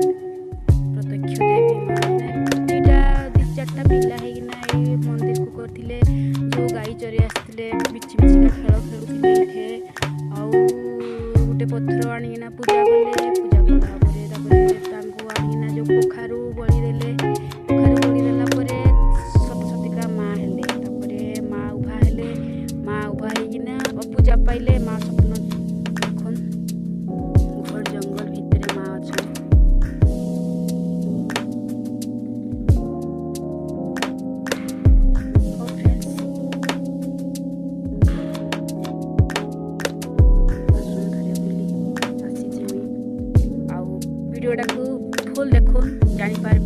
प्रत्यक्ष देवी माने दुईटा दी चारटा पिला ହେଇକିନା ଏଇ ମନ୍ଦିରକୁ କରିଥିଲେ जो गाई चरी आसते बिची बिचिका खेल खेलुले एठे आउ गोटे पत्थर आनिकिना पूजा कले पूजा कलापर आनिकिना जो पोखारू बलि देले पोखारू बलि देला परे सतसतिका माँ हेले तापरे माँ उभा हेले माँ उभा ହେଇକିନା पूजा पाइले माँ स्वप्न देखन घर जंगल भितर माँ अच्छा भिडियोटा को फुल देखो जानी पार